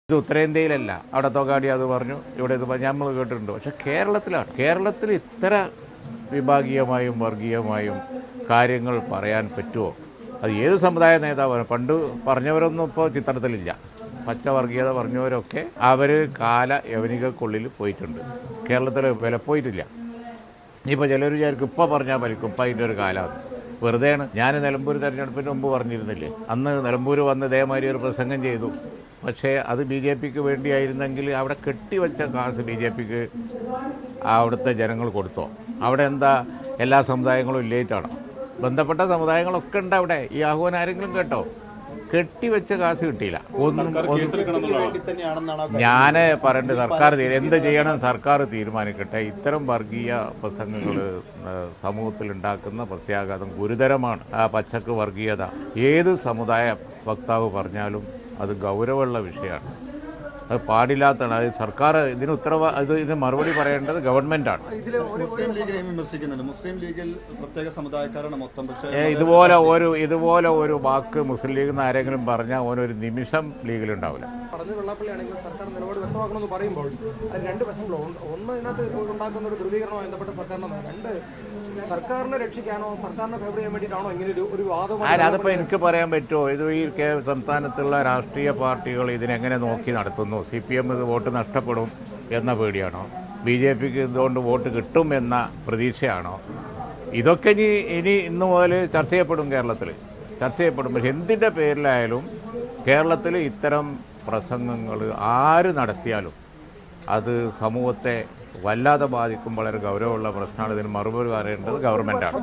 ഇത് ഉത്തരേന്ത്യയിലല്ല. അവിടെ തൊഗാടി അത് പറഞ്ഞു, ഇവിടെ ഇത് നമ്മൾ കേട്ടിട്ടുണ്ട്. പക്ഷെ കേരളത്തിലാണ്. കേരളത്തിൽ ഇത്ര വിഭാഗീയമായും വർഗീയമായും കാര്യങ്ങൾ പറയാൻ പറ്റുമോ? അത് ഏത് സമുദായ നേതാവാണ്. പണ്ട് പറഞ്ഞവരൊന്നും ഇപ്പോൾ ചിത്രത്തിലില്ല. പച്ചവർഗീയത പറഞ്ഞവരൊക്കെ അവർ കാല യവനികൾക്കുള്ളിൽ പോയിട്ടുണ്ട്. കേരളത്തിൽ വിലപ്പോയിട്ടില്ല. ഇപ്പോൾ ചിലർ വിചാരിക്കും ഇപ്പോൾ പറഞ്ഞാൽ മരിക്കും, ഇപ്പം അതിൻ്റെ ഒരു കാലമാണ്. വെറുതെയാണ്. ഞാൻ നിലമ്പൂർ തെരഞ്ഞെടുപ്പിന് മുമ്പ് പറഞ്ഞിരുന്നില്ലേ, അന്ന് നിലമ്പൂർ വന്ന് ഇതേമാതിരി ഒരു പ്രസംഗം ചെയ്തു. പക്ഷേ അത് ബി ജെ പിക്ക് വേണ്ടിയായിരുന്നെങ്കിൽ അവിടെ കെട്ടിവെച്ച കാശ് ബി ജെ പിക്ക് അവിടുത്തെ ജനങ്ങൾ കൊടുത്തോ? അവിടെ എന്താ എല്ലാ സമുദായങ്ങളും ഇല്ലേറ്റാണോ? ബന്ധപ്പെട്ട സമുദായങ്ങളൊക്കെ ഉണ്ട് അവിടെ. ഈ ആഹ്വാനം ആരെങ്കിലും കേട്ടോ? കെട്ടിവെച്ച കാശ് കിട്ടിയില്ല. ഞാൻ പറയേണ്ടത് സർക്കാർ എന്ത് ചെയ്യണം, സർക്കാർ തീരുമാനിക്കട്ടെ. ഇത്തരം വർഗീയ പ്രസംഗങ്ങൾ സമൂഹത്തിൽ ഉണ്ടാക്കുന്ന പ്രത്യാഘാതം ഗുരുതരമാണ്. ആ പച്ചക്ക് വർഗീയത ഏത് സമുദായ വക്താവ് പറഞ്ഞാലും അത് ഗൗരവമുള്ള വിഷയമാണ്. അത് പാടില്ലാത്തതാണ്. അത് സർക്കാർ ഇതിന് മറുപടി പറയേണ്ടത് ഗവൺമെൻറ്റാണ്. ഇതുപോലെ ഒരു വാക്ക് മുസ്ലിം ലീഗിൽ നിന്ന് ആരെങ്കിലും പറഞ്ഞാൽ ഓനൊരു നിമിഷം ലീഗിലുണ്ടാവില്ല. സർക്കാർ നിലപാട് വ്യക്തമാക്കണമെന്ന് പറയുമ്പോൾ രണ്ട് വശങ്ങളുണ്ട്. ഒന്ന്, ഇതിനകത്ത് ഉണ്ടാക്കുന്ന ഒരു ധ്രുവീകരണമായി ബന്ധപ്പെട്ട സർക്കാരിന് രണ്ട് സർക്കാരിനെ രക്ഷിക്കാനോ സർക്കാരിനെ ഫേവർ ചെയ്യാൻ വേണ്ടിയിട്ടാണോ ഇങ്ങനെ ഒരു വാദം? അതിപ്പോൾ എനിക്ക് പറയാൻ പറ്റുമോ? ഇത് ഈ സംസ്ഥാനത്തുള്ള രാഷ്ട്രീയ പാർട്ടികൾ ഇതിനെങ്ങനെ നോക്കി നടത്തുന്നു? CPM ഇത് വോട്ട് നഷ്ടപ്പെടും എന്ന പേടിയാണോ? BJPക്ക് ഇതുകൊണ്ട് വോട്ട് കിട്ടും എന്ന പ്രതീക്ഷയാണോ? ഇതൊക്കെ ഇനി ഇന്നു മുതൽ ചർച്ച ചെയ്യപ്പെടും. കേരളത്തിൽ ചർച്ച ചെയ്യപ്പെടും. പക്ഷെ എന്തിൻ്റെ പേരിലായാലും കേരളത്തിൽ ഇത്തരം പ്രസംഗങ്ങൾ ആര് നടത്തിയാലും അത് സമൂഹത്തെ വല്ലാതെ ബാധിക്കും. വളരെ ഗൗരവമുള്ള പ്രശ്നമാണ്. ഇതിന് മറുപടി പറയേണ്ടത് ഗവൺമെൻറ്റാണ്.